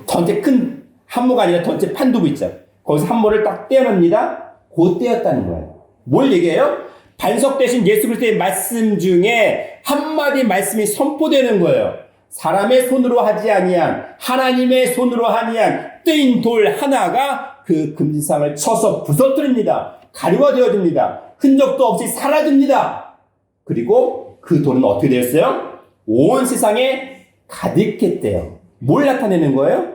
전체 큰 한모가 아니라 전체 판두부 있죠. 거기서 한모를 딱 떼어냅니다. 곧 떼었다는 거예요. 뭘 얘기해요? 반석되신 예수 그리스도의 말씀 중에 한마디 말씀이 선포되는 거예요. 사람의 손으로 하지 아니한 하나님의 손으로 하니한 뜨인 돌 하나가 그 금신상을 쳐서 부서뜨립니다. 가루가 되어집니다. 흔적도 없이 사라집니다. 그리고 그 돌은 어떻게 되었어요? 온 세상에 가득했대요. 뭘 나타내는 거예요?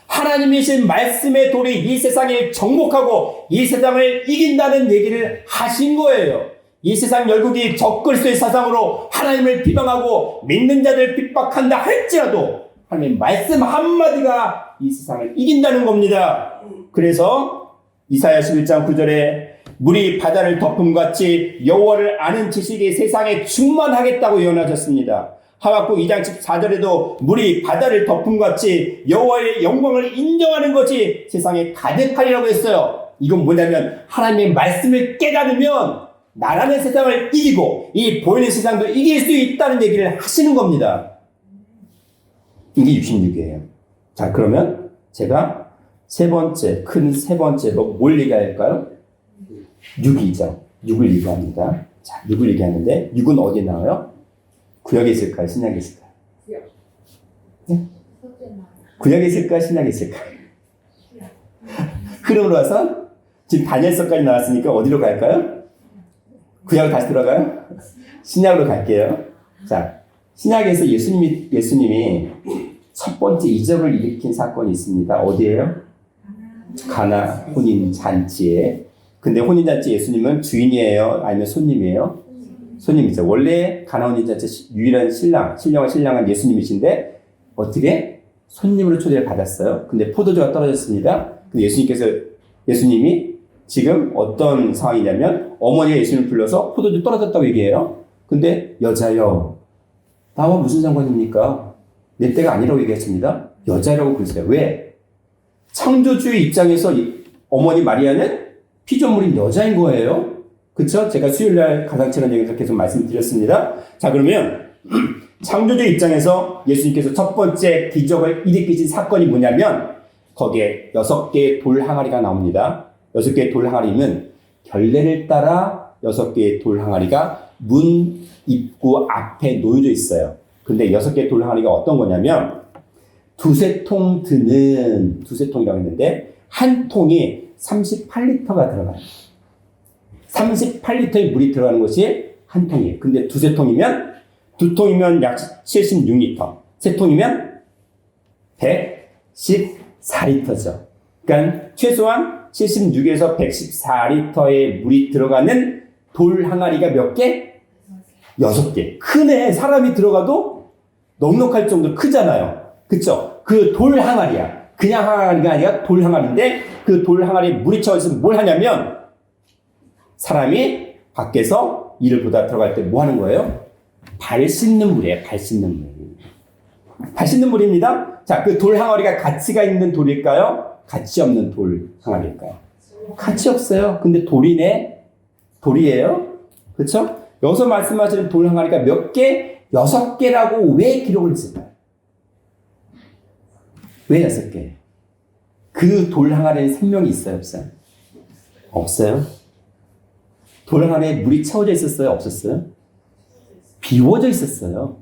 하나님이신 말씀의 돌이 이 세상에 정복하고 이 세상을 이긴다는 얘기를 하신 거예요. 이 세상 열국이 적그리스도의 사상으로 하나님을 비방하고 믿는 자들 핍박한다 할지라도 하나님의 말씀 한마디가 이 세상을 이긴다는 겁니다. 그래서 이사야 11장 9절에 물이 바다를 덮음같이 여호와를 아는 지식이 세상에 충만하겠다고 예언하셨습니다. 하박국 2장 14절에도 물이 바다를 덮음같이 여호와의 영광을 인정하는 것이 세상에 가득하리라고 했어요. 이건 뭐냐면 하나님의 말씀을 깨달으면 나라는 세상을 이기고 이 보이는 세상도 이길 수 있다는 얘기를 하시는 겁니다. 이게 66이에요. 자, 그러면 제가 큰 세 번째로 뭘 얘기할까요? 6이죠. 6을 얘기합니다. 자, 6을 얘기하는데 6은 어디에 나와요? 구약에 있을까요? 신약에 있을까요? 네? 구약에 있을까요? 신약에 있을까요? 흐름으로 와서 지금 다니엘서까지 나왔으니까 어디로 갈까요? 구약으로 다시 들어가요? 신약으로 갈게요. 자, 신약에서 예수님이 첫 번째 이적을 일으킨 사건이 있습니다. 어디예요? 가나 혼인 잔치에. 근데 혼인잔치 예수님은 주인이에요? 아니면 손님이에요? 손님이죠. 원래 가나 혼인잔치 유일한 신랑은 예수님이신데 어떻게? 손님으로 초대를 받았어요. 근데 포도주가 떨어졌습니다. 근데 예수님이 지금 어떤 상황이냐면 어머니가 예수님을 불러서 포도주 떨어졌다고 얘기해요. 근데 여자여, 나와 무슨 상관입니까? 내 때가 아니라고 얘기했습니다. 여자라고 그랬어요. 왜? 창조주의 입장에서 어머니 마리아는 피조물인 여자인 거예요. 그쵸? 제가 수요일날 가상체험 얘기에서 계속 말씀드렸습니다. 자, 그러면 창조주의 입장에서 예수님께서 첫 번째 기적을 일으키신 사건이 뭐냐면 거기에 6개의 돌 항아리가 나옵니다. 6개의 돌 항아리는 결례를 따라 6개의 돌 항아리가 문 입구 앞에 놓여져 있어요. 근데 6개의 돌 항아리가 어떤 거냐면 두세 통이라고 했는데 한 통이 38리터가 들어가요. 38리터의 물이 들어가는 것이 한 통이에요. 근데 두세 통이면, 두 통이면 약 76리터. 세 통이면 114리터죠. 그러니까 최소한 76에서 114리터의 물이 들어가는 돌 항아리가 몇 개? 6개. 크네. 사람이 들어가도 넉넉할 정도로 크잖아요. 그쵸? 그 돌 항아리야. 그냥 항아리가 아니라 돌 항아리인데 그 돌 항아리에 물이 채워 있으면 뭘 하냐면 사람이 밖에서 일을 보다 들어갈 때 뭐 하는 거예요? 발 씻는 물이에요. 발 씻는 물. 발 씻는 물입니다. 자, 그 돌 항아리가 가치가 있는 돌일까요? 가치 없는 돌 항아리일까요? 가치 없어요. 근데 돌이네. 돌이에요. 그렇죠? 여기서 말씀하시는 돌 항아리가 몇 개? 6개라고 왜 기록을 했을까요? 왜 6개? 그 돌 항아리에 생명이 있어요, 없어요? 없어요. 돌 항아리에 물이 채워져 있었어요, 없었어요? 비워져 있었어요.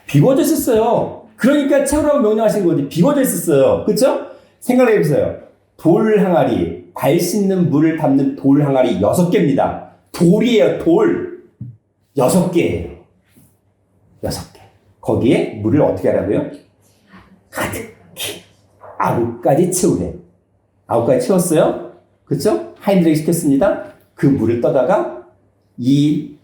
비워져 있었어요. 그러니까 채우라고 명령하신 거지. 비워져 있었어요. 그렇죠? 생각해 보세요. 돌 항아리, 발 씻는 물을 담는 돌 항아리 6개입니다. 돌이에요, 돌. 6개예요. 6개. 거기에 물을 어떻게 하라고요? 가득히. 9까지 채우래요. 9까지 채웠어요? 그렇죠? 하인들에게 시켰습니다. 그 물을 떠다가 이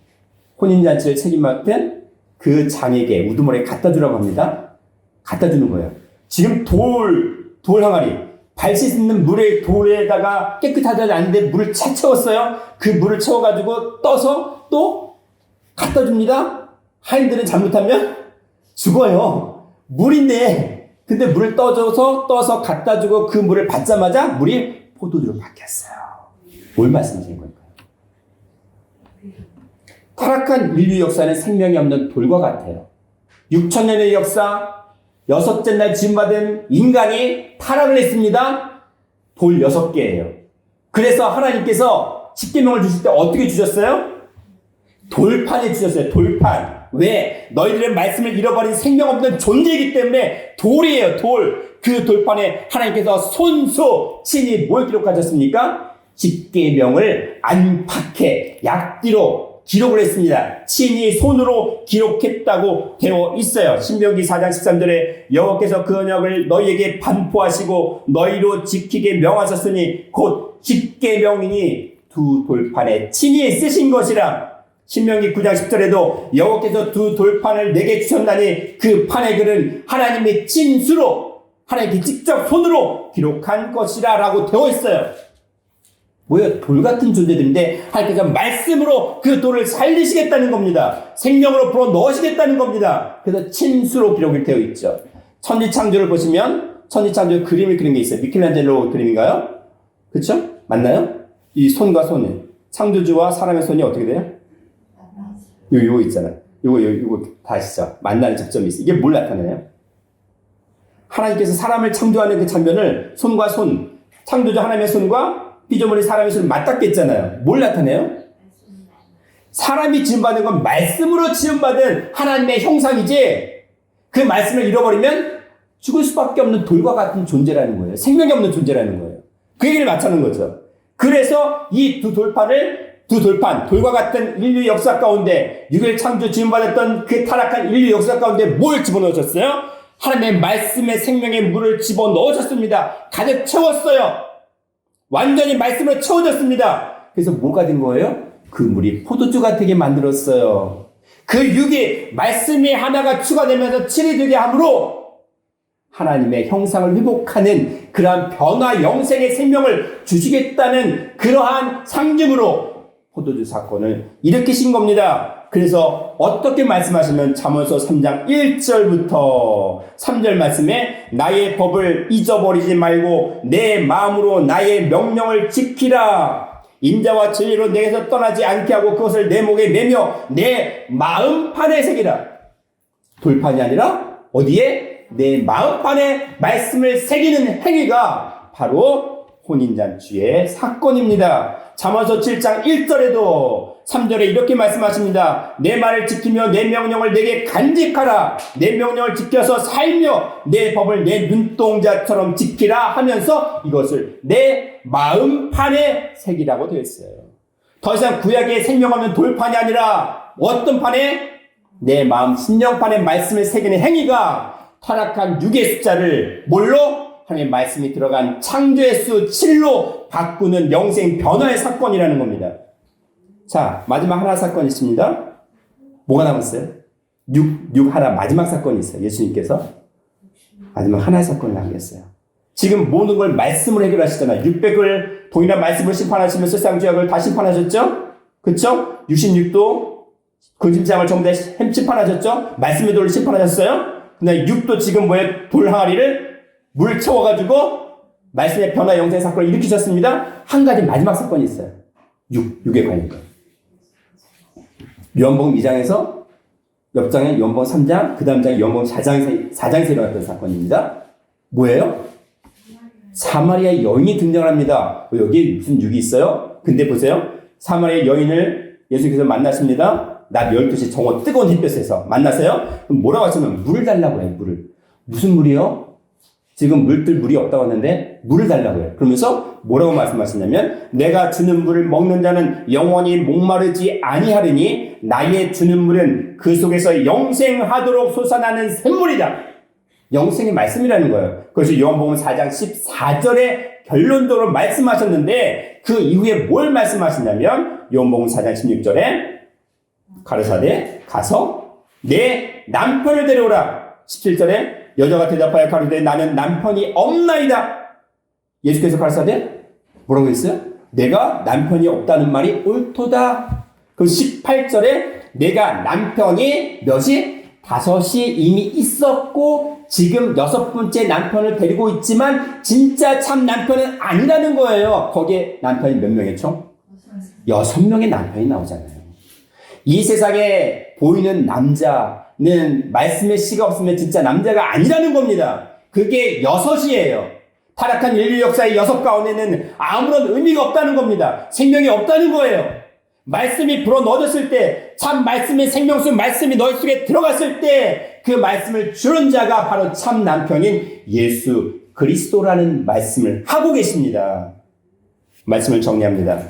혼인잔치를 책임맡은 그 장에게 우두머리에 갖다 주라고 합니다. 갖다 주는 거예요. 지금 돌 항아리, 발 씻는 물에 돌에다가 깨끗하지 않은데 물을 차 채웠어요. 그 물을 채워가지고 떠서 또 갖다 줍니다. 하인들은 잘못하면 죽어요. 물인데, 근데 물을 떠서 갖다 주고 그 물을 받자마자 물이 포도주로 바뀌었어요. 뭘 말씀하시는 걸까요? 타락한 인류 역사는 생명이 없는 돌과 같아요. 6,000년의 역사, 6째 날 지음받은 인간이 타락을 했습니다. 돌 6개예요. 그래서 하나님께서 십계명을 주실 때 어떻게 주셨어요? 돌판에 주셨어요. 돌판. 왜? 너희들의 말씀을 잃어버린 생명 없는 존재이기 때문에 돌이에요. 돌. 그 돌판에 하나님께서 손수 친히 뭘 기록하셨습니까? 십계명을 안팎에 약띠로 기록을 했습니다. 친히 손으로 기록했다고 되어 있어요. 신명기 4장 13절에 여호와께서 그 언약을 너희에게 반포하시고 너희로 지키게 명하셨으니 곧 십계명이니 두 돌판에 친히 쓰신 것이라. 신명기 9장 10절에도 여호와께서 두 돌판을 내게 주셨나니 그 판의 글은 하나님의 친수로 하나님께 직접 손으로 기록한 것이라 라고 되어 있어요. 뭐예요? 돌 같은 존재들인데 하나님께서 말씀으로 그 돌을 살리시겠다는 겁니다. 생명으로 불어 넣으시겠다는 겁니다. 그래서 친수로 기록이 되어 있죠. 천지창조를 보시면 천지창조 그림을 그린 게 있어요. 미켈란젤로 그림인가요? 그렇죠? 맞나요? 이 손과 손은 창조주와 사람의 손이 어떻게 돼요? 요거 있잖아요. 요거 다 아시죠? 만나는 접점이 있어요. 이게 뭘 나타내요? 하나님께서 사람을 창조하는 그 장면을 손과 손, 창조주 하나님의 손과 피조물이 사람의 손을 맞닿겠잖아요. 뭘 나타내요? 사람이 지음받은 건 말씀으로 지음받은 하나님의 형상이지 그 말씀을 잃어버리면 죽을 수밖에 없는 돌과 같은 존재라는 거예요. 생명이 없는 존재라는 거예요. 그 얘기를 맞추는 거죠. 그래서 이 두 돌판, 돌과 같은 인류 역사 가운데 6일 창조 지음받았던 그 타락한 인류 역사 가운데 뭘 집어넣으셨어요? 하나님의 말씀의 생명의 물을 집어넣으셨습니다. 가득 채웠어요. 완전히 말씀으로 채워졌습니다. 그래서 뭐가 된 거예요? 그 물이 포도주가 되게 만들었어요. 그 육이 말씀이 하나가 추가되면서 7이 되게 함으로 하나님의 형상을 회복하는 그러한 변화 영생의 생명을 주시겠다는 그러한 상징으로 포도주 사건을 일으키신 겁니다. 그래서 어떻게 말씀하시면 잠언서 3장 1절부터 3절 말씀에 나의 법을 잊어버리지 말고 내 마음으로 나의 명령을 지키라. 인자와 진리로 내게서 떠나지 않게 하고 그것을 내 목에 매며 내 마음판에 새기라. 돌판이 아니라 어디에? 내 마음판에 말씀을 새기는 행위가 바로 혼인잔치의 사건입니다. 잠언서 7장 1절에도 3절에 이렇게 말씀하십니다. 내 말을 지키며 내 명령을 내게 간직하라. 내 명령을 지켜서 살며 내 법을 내 눈동자처럼 지키라 하면서 이것을 내 마음판에 새기라고 되어 있어요. 더 이상 구약의 생명 없는 돌판이 아니라 어떤 판에? 내 마음 심령판에 말씀을 새기는 행위가 타락한 육의 숫자를 뭘로? 하나님의 말씀이 들어간 창조의 수 7로 바꾸는 영생 변화의 사건이라는 겁니다. 자, 마지막 하나 사건이 있습니다. 뭐가 남았어요? 6 하나 마지막 사건이 있어요. 예수님께서 마지막 하나의 사건을 남겼어요. 지금 모든 걸 말씀으로 해결하시잖아요. 600을 동일한 말씀으로 심판하시면서 세상 죄악을 다 심판하셨죠? 그쵸? 66도 근심장을 전부 다 심판하셨죠? 말씀의 돌을 심판하셨어요? 근데 6도 지금 뭐예요? 돌 항아리를 물 채워가지고 말씀의 변화 영생 사건을 일으키셨습니다. 한 가지 마지막 사건이 있어요. 6에 관련된. 요한복음 2장에서 옆장에 요한복음 3장, 그 다음 장에 요한복음 4장에서 일어났던 사건입니다. 뭐예요? 사마리아 여인이 등장합니다. 여기에 무슨 6이 있어요? 근데 보세요. 사마리아 여인을 예수님께서 만났습니다. 낮 12시 정오 뜨거운 햇볕에서 만나세요. 그럼 뭐라고 하시면 물을 달라고 해요. 물을. 무슨 물이요? 지금 물이 없다고 하는데 물을 달라고 해요. 그러면서 뭐라고 말씀하시냐면 내가 주는 물을 먹는 자는 영원히 목마르지 아니하리니 나의 주는 물은 그 속에서 영생하도록 솟아나는 샘물이다. 영생의 말씀이라는 거예요. 그래서 요한복음 4장 14절에 결론적으로 말씀하셨는데 그 이후에 뭘 말씀하시냐면 요한복음 4장 16절에 가르사대 가서 내 남편을 데려오라. 17절에 여자가 대답하여 가로되 나는 남편이 없나이다. 예수께서 가르사대 뭐라고 했어요? 내가 남편이 없다는 말이 옳도다. 그럼 18절에 내가 남편이 몇이? 5이 이미 있었고 지금 6번째 남편을 데리고 있지만 진짜 참 남편은 아니라는 거예요. 거기에 남편이 몇 명의 총? 6명의 남편이 나오잖아요. 이 세상에 보이는 남자는 말씀의 씨가 없으면 진짜 남자가 아니라는 겁니다. 그게 6이에요. 타락한 인류 역사의 6 가운데는 아무런 의미가 없다는 겁니다. 생명이 없다는 거예요. 말씀이 불어넣어졌을 때, 참 말씀의 생명수 말씀이 너희 속에 들어갔을 때 그 말씀을 주는 자가 바로 참 남편인 예수 그리스도라는 말씀을 하고 계십니다. 말씀을 정리합니다.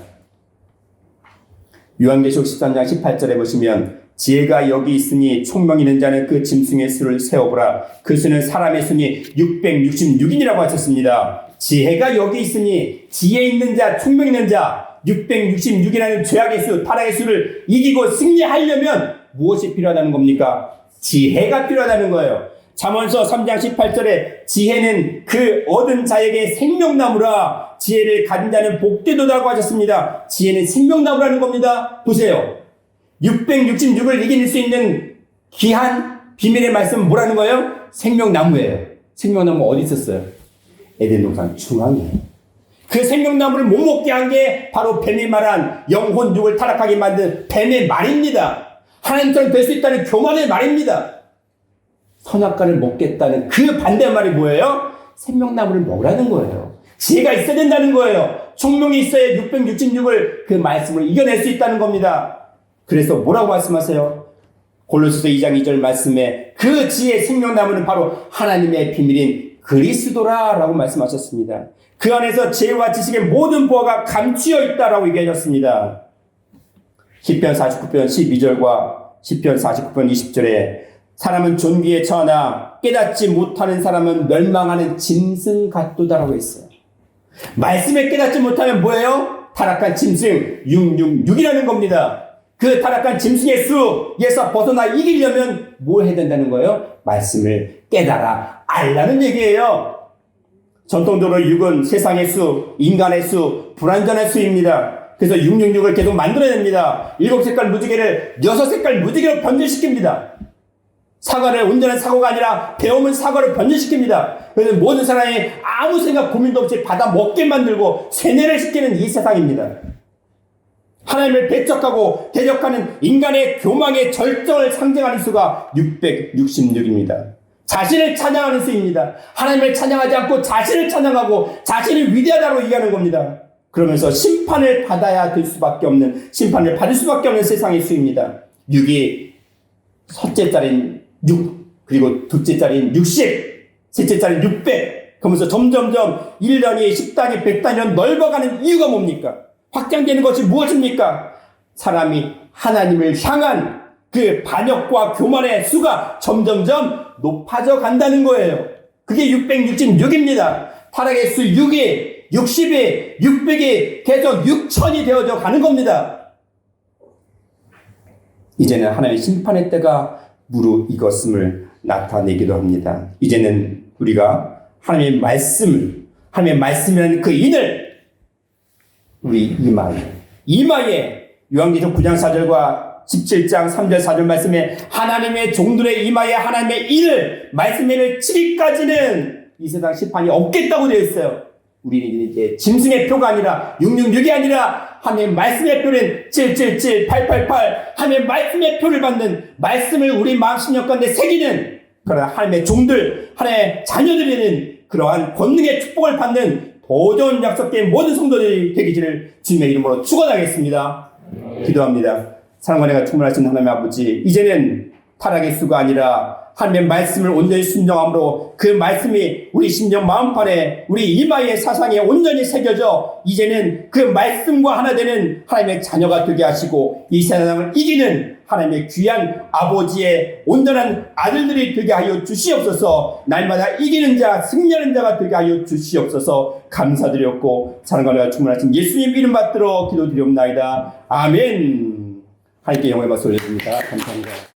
요한계시록 13장 18절에 보시면 지혜가 여기 있으니 총명 있는 자는 그 짐승의 수를 세어보라. 그 수는 사람의 수니 666인이라고 하셨습니다. 지혜가 여기 있으니 지혜 있는 자, 총명 있는 자 666이라는 죄악의 수, 타락의 수를 이기고 승리하려면 무엇이 필요하다는 겁니까? 지혜가 필요하다는 거예요. 잠언서 3장 18절에 지혜는 그 얻은 자에게 생명나무라. 지혜를 가진 자는 복되도다고 하셨습니다. 지혜는 생명나무라는 겁니다. 보세요. 666을 이길 수 있는 귀한 비밀의 말씀은 뭐라는 거예요? 생명나무예요. 생명나무 어디 있었어요? 에덴 동산 중앙이에요. 그 생명나무를 못 먹게 한 게 바로 뱀이 말한 영혼 육을 타락하게 만든 뱀의 말입니다. 하나님처럼 될 수 있다는 교만의 말입니다. 선악과를 먹겠다는 그 반대의 말이 뭐예요? 생명나무를 먹으라는 거예요. 지혜가 있어야 된다는 거예요. 총명이 있어야 666을 그 말씀을 이겨낼 수 있다는 겁니다. 그래서 뭐라고 말씀하세요? 골로새서 2장 2절 말씀에 그 지혜 생명나무는 바로 하나님의 비밀인 그리스도라라고 말씀하셨습니다. 그 안에서 지혜와 지식의 모든 보화가 감추어 있다라고 얘기하셨습니다. 시편 49편 12절과 시편 49편 20절에 사람은 존귀에 처하나 깨닫지 못하는 사람은 멸망하는 짐승 같도다라고 했어요. 말씀에 깨닫지 못하면 뭐예요? 타락한 짐승 666이라는 겁니다. 그 타락한 짐승의 수에서 벗어나 이기려면 뭘 해야 된다는 거예요? 말씀을 깨달아 알라는 얘기예요. 전통적으로 6은 세상의 수, 인간의 수, 불완전한 수입니다. 그래서 666을 계속 만들어냅니다. 7색깔 무지개를 6색깔 무지개로 변질시킵니다. 사과를 온전한 사과가 아니라 배움은 사과를 변질시킵니다. 그래서 모든 사람이 아무 생각 고민도 없이 받아 먹게 만들고 세뇌를 시키는 이 세상입니다. 하나님을 배척하고 대적하는 인간의 교망의 절정을 상징하는 수가 666입니다. 자신을 찬양하는 수입니다. 하나님을 찬양하지 않고 자신을 찬양하고 자신을 위대하다고 얘기하는 겁니다. 그러면서 심판을 받아야 될 수밖에 없는, 심판을 받을 수밖에 없는 세상의 수입니다. 6이 첫째 자리인 6, 그리고 둘째 자리인 60, 셋째 자리인 600, 그러면서 점점점 1단위, 10단위, 100단위로 넓어가는 이유가 뭡니까? 확장되는 것이 무엇입니까? 사람이 하나님을 향한 그 반역과 교만의 수가 점점점 높아져 간다는 거예요. 그게 666입니다. 타락의 수 6이, 60이, 600이 계속 6000이 되어져 가는 겁니다. 이제는 하나님의 심판의 때가 무르익었음을 나타내기도 합니다. 이제는 우리가 하나님의 말씀이라는 그 인을 우리 이마에 요한계시록 9장 4절과 17장 3절 4절 말씀에 하나님의 종들의 이마에 하나님의 인을 말씀을 치기까지는 이 세상 심판이 없겠다고 되어 있어요. 우리는 이제 짐승의 표가 아니라 666이 아니라 하나님의 말씀의 표는 777, 888 하나님의 말씀의 표를 받는 말씀을 우리 마음 심령 가운데 새기는 그러나 하나님의 종들, 하나님의 자녀들에는 그러한 권능의 축복을 받는 더 좋은 약속된 모든 성도들이 되기를 주님의 이름으로 축원하겠습니다. 기도합니다. 사랑과 은혜가 충만하신 하나님의 아버지, 이제는 타락의 수가 아니라 하나님의 말씀을 온전히 순종함으로 그 말씀이 우리 심령 마음판에 우리 이마의 사상에 온전히 새겨져 이제는 그 말씀과 하나 되는 하나님의 자녀가 되게 하시고 이 세상을 이기는 하나님의 귀한 아버지의 온전한 아들들이 되게 하여 주시옵소서. 날마다 이기는 자, 승리하는 자가 되게 하여 주시옵소서. 감사드렸고 사랑과 은혜가 충만하신 예수님 이름 받들어 기도드리옵나이다. 아멘. 하나님께 영광의 박수 올려드립니다. 감사합니다.